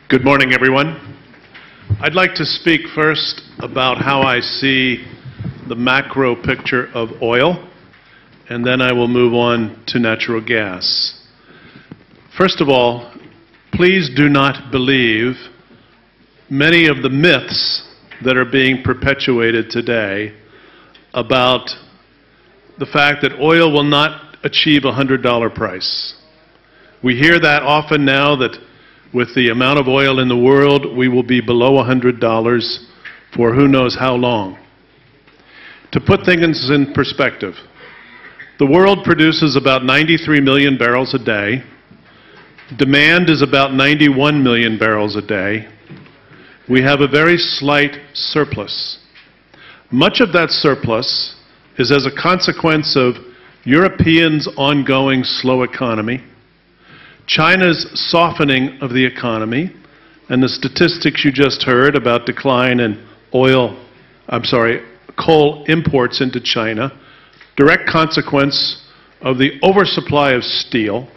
Good morning, everyone. I'd like to speak first about how I see the macro picture of oil, and then I will move on to natural gas. First of all, please do not believe many of the myths that are being perpetuated today about the fact that oil will not achieve a $100 price. We hear that often now, that with the amount of oil in the world, we will be below $100 for who knows how long. To put things in perspective, the world produces about 93 million barrels a day. Demand is about 91 million barrels a day. We have a very slight surplus. Much of that surplus is as a consequence of Europeans' ongoing slow economy, China's softening of the economy, and the statistics you just heard about decline in coal imports into China, direct consequence of the oversupply of steel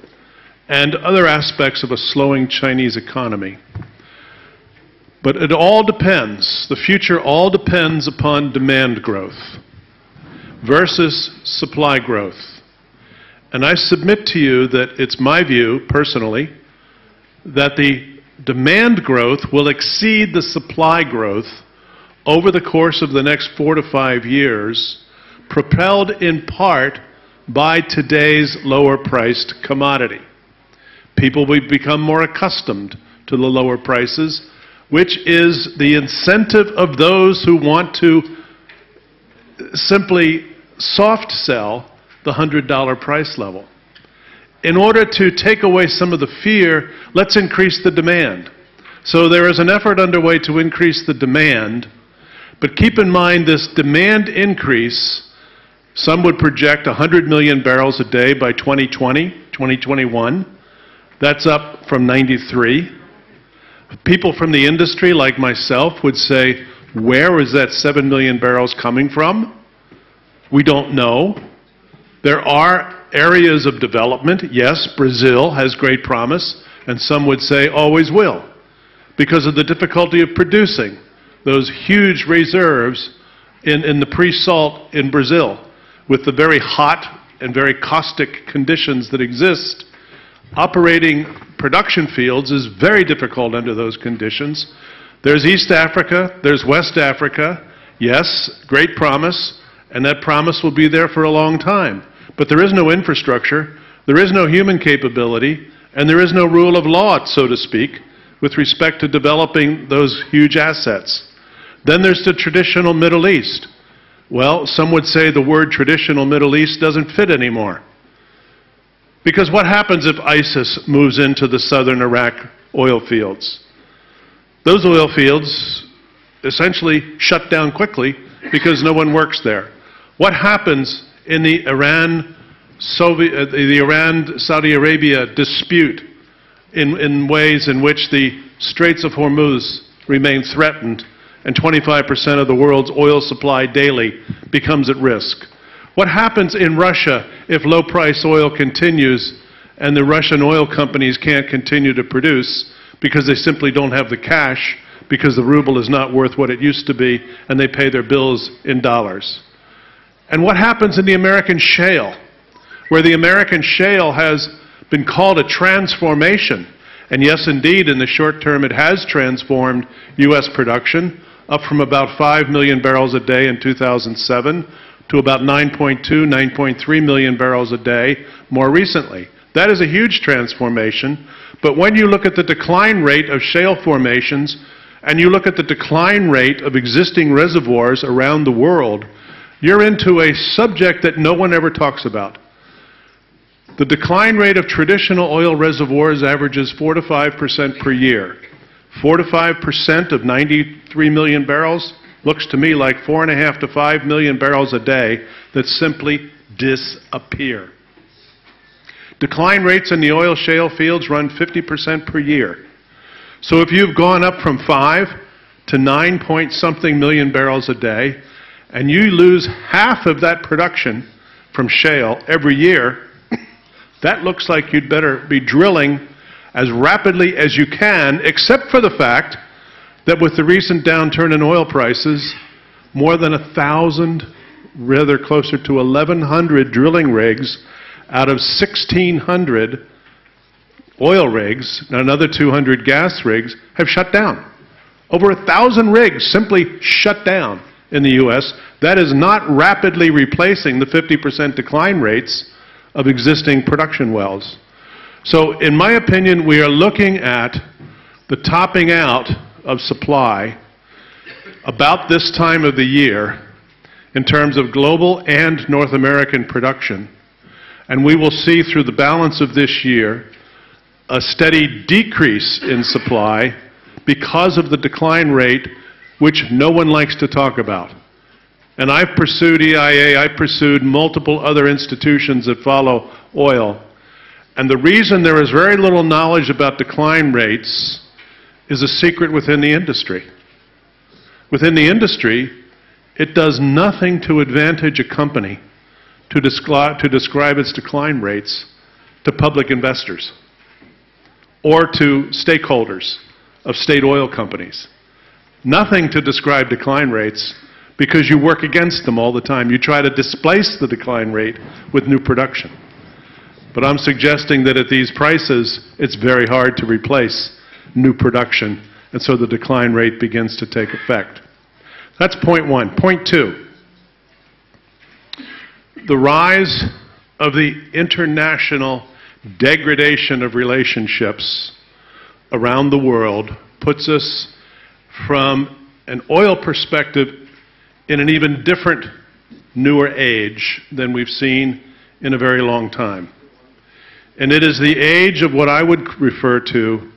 and other aspects of a slowing Chinese economy. But it all depends, the future all depends upon demand growth versus supply growth. And I submit to you that it's my view, personally, that the demand growth will exceed the supply growth over the course of the next 4 to 5 years, propelled in part by today's lower-priced commodity. People will become more accustomed to the lower prices, which is the incentive of those who want to simply soft sell the $100 price level. In order to take away some of the fear, let's increase the demand. So there is an effort underway to increase the demand, but keep in mind this demand increase, some would project 100 million barrels a day by 2020, 2021. That's up from 93. People from the industry like myself would say, where is that 7 million barrels coming from? We don't know. There are areas of development. Yes, Brazil has great promise, and some would say always will, because of the difficulty of producing those huge reserves in the pre-salt in Brazil. With the very hot and very caustic conditions that exist, operating production fields is very difficult under those conditions. There's East Africa, there's West Africa. Yes, great promise, and that promise will be there for a long time. But there is no infrastructure, there is no human capability, and there is no rule of law, so to speak, with respect to developing those huge assets. Then there's the traditional Middle East. Well, some would say the word traditional Middle East doesn't fit anymore. Because what happens if ISIS moves into the southern Iraq oil fields? Those oil fields essentially shut down quickly because no one works there. What happens in the Iran-Saudi Arabia dispute in ways in which the Straits of Hormuz remain threatened and 25% of the world's oil supply daily becomes at risk? What happens in Russia if low-price oil continues and the Russian oil companies can't continue to produce because they simply don't have the cash, because the ruble is not worth what it used to be and they pay their bills in dollars? And what happens in the American shale, where the American shale has been called a transformation? And yes, indeed, in the short term, it has transformed U.S. production, up from about 5 million barrels a day in 2007 to about 9.2, 9.3 million barrels a day more recently. That is a huge transformation. But when you look at the decline rate of shale formations, and you look at the decline rate of existing reservoirs around the world, you're into a subject that no one ever talks about. The decline rate of traditional oil reservoirs averages 4 to 5% per year. 4 to 5% of 93 million barrels looks to me like 4.5 to 5 million barrels a day that simply disappear. Decline rates in the oil shale fields run 50% per year. So if you've gone up from 5 to 9 point something million barrels a day, and you lose half of that production from shale every year, that looks like you'd better be drilling as rapidly as you can, except for the fact that with the recent downturn in oil prices, more than 1,000, rather closer to 1,100 drilling rigs out of 1,600 oil rigs and another 200 gas rigs have shut down. Over 1,000 rigs simply shut down in the U.S. That is not rapidly replacing the 50% decline rates of existing production wells. So, in my opinion, we are looking at the topping out of supply about this time of the year in terms of global and North American production. And we will see through the balance of this year a steady decrease in supply because of the decline rate, which no one likes to talk about. And I've pursued EIA, I've pursued multiple other institutions that follow oil. And the reason there is very little knowledge about decline rates is a secret within the industry. Within the industry, it does nothing to advantage a company to describe its decline rates to public investors or to stakeholders of state oil companies. Nothing to describe decline rates, because you work against them all the time. You try to displace the decline rate with new production. But I'm suggesting that at these prices, it's very hard to replace new production, and so the decline rate begins to take effect. That's point one. Point two, the rise of the international degradation of relationships around the world puts us from an oil perspective in an even different, newer age than we've seen in a very long time. And it is the age of what I would refer to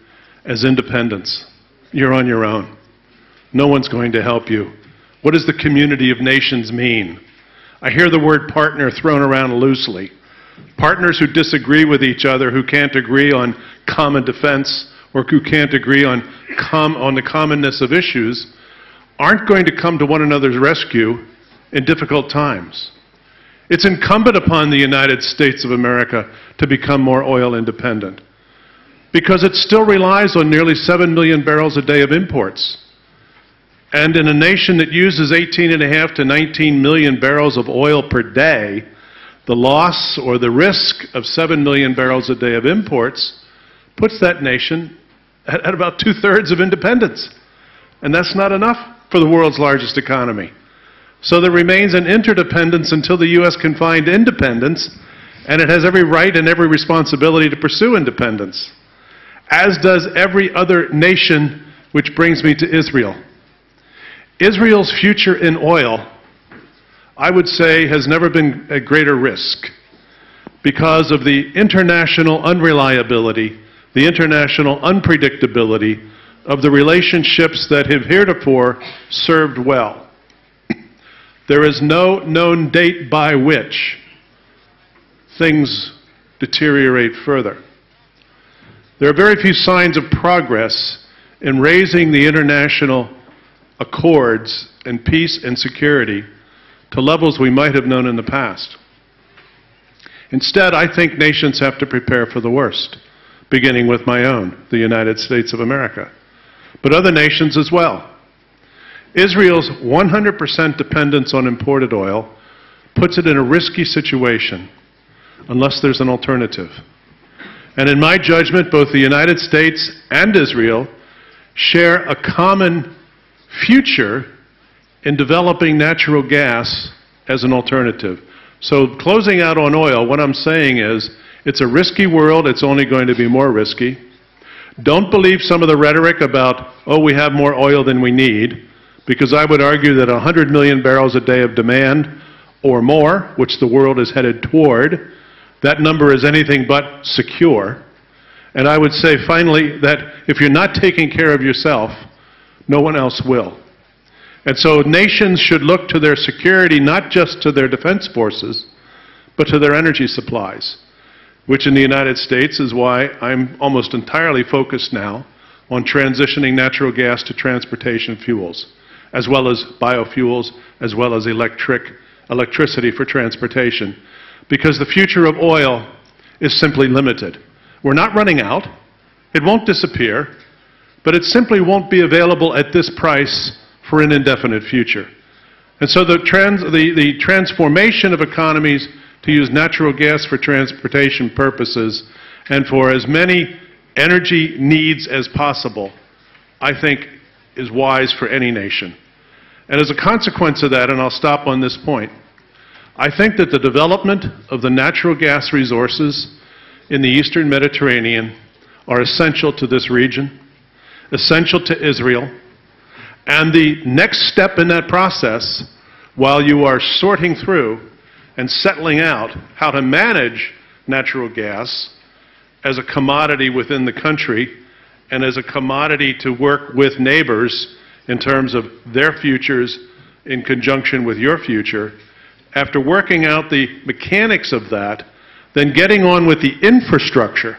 as independence. You're on your own. No one's going to help you. What does the community of nations mean? I hear the word partner thrown around loosely. Partners who disagree with each other, who can't agree on common defense, or who can't agree on the commonness of issues, aren't going to come to one another's rescue in difficult times. It's incumbent upon the United States of America to become more oil independent, because it still relies on nearly 7 million barrels a day of imports. And in a nation that uses 18.5 to 19 million barrels of oil per day, the loss or the risk of 7 million barrels a day of imports puts that nation at about 2/3 of independence. And that's not enough for the world's largest economy. So there remains an interdependence until the U.S. can find independence, and it has every right and every responsibility to pursue independence, as does every other nation, which brings me to Israel. Israel's future in oil, I would say, has never been at greater risk because of the international unreliability, the international unpredictability of the relationships that have heretofore served well. There is no known date by which things deteriorate further. There are very few signs of progress in raising the international accords and peace and security to levels we might have known in the past. Instead, I think nations have to prepare for the worst, beginning with my own, the United States of America, but other nations as well. Israel's 100% dependence on imported oil puts it in a risky situation unless there's an alternative. And in my judgment, both the United States and Israel share a common future in developing natural gas as an alternative. So closing out on oil, what I'm saying is, it's a risky world, it's only going to be more risky. Don't believe some of the rhetoric about, oh, we have more oil than we need, because I would argue that 100 million barrels a day of demand or more, which the world is headed toward, that number is anything but secure. And I would say, finally, that if you're not taking care of yourself, no one else will. And so nations should look to their security, not just to their defense forces, but to their energy supplies, which in the United States is why I'm almost entirely focused now on transitioning natural gas to transportation fuels, as well as biofuels, as well as electricity for transportation, because the future of oil is simply limited. We're not running out, It won't disappear, but it simply won't be available at this price for an indefinite future. And so the transformation of economies to use natural gas for transportation purposes and for as many energy needs as possible, I think, is wise for any nation. And as a consequence of that, and I'll stop on this point, I think that the development of the natural gas resources in the Eastern Mediterranean are essential to this region, essential to Israel, and the next step in that process, while you are sorting through and settling out how to manage natural gas as a commodity within the country and as a commodity to work with neighbors in terms of their futures in conjunction with your future, after working out the mechanics of that, then getting on with the infrastructure,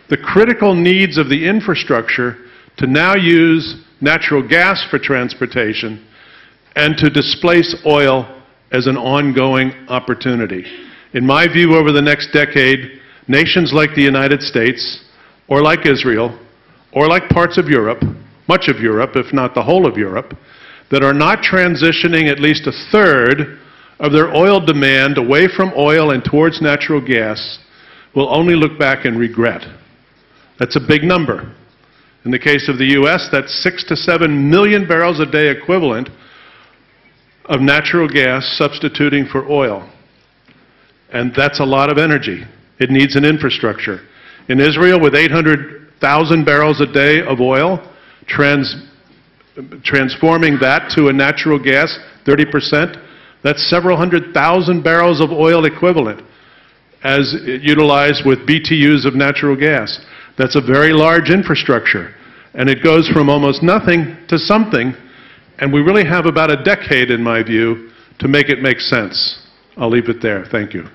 the critical needs of the infrastructure to now use natural gas for transportation and to displace oil as an ongoing opportunity. In my view, over the next decade, nations like the United States, or like Israel, or like parts of Europe, much of Europe, if not the whole of Europe, that are not transitioning at least a third of their oil demand away from oil and towards natural gas will only look back and regret. That's a big number. In the case of the U.S., that's 6 to 7 million barrels a day equivalent of natural gas substituting for oil. And that's a lot of energy. It needs an infrastructure. In Israel, with 800,000 barrels a day of oil, transforming that to a natural gas, 30%, that's several 100,000 barrels of oil equivalent as utilized with BTUs of natural gas. That's a very large infrastructure. And it goes from almost nothing to something, and we really have about a decade, in my view, to make it make sense. I'll leave it there. Thank you.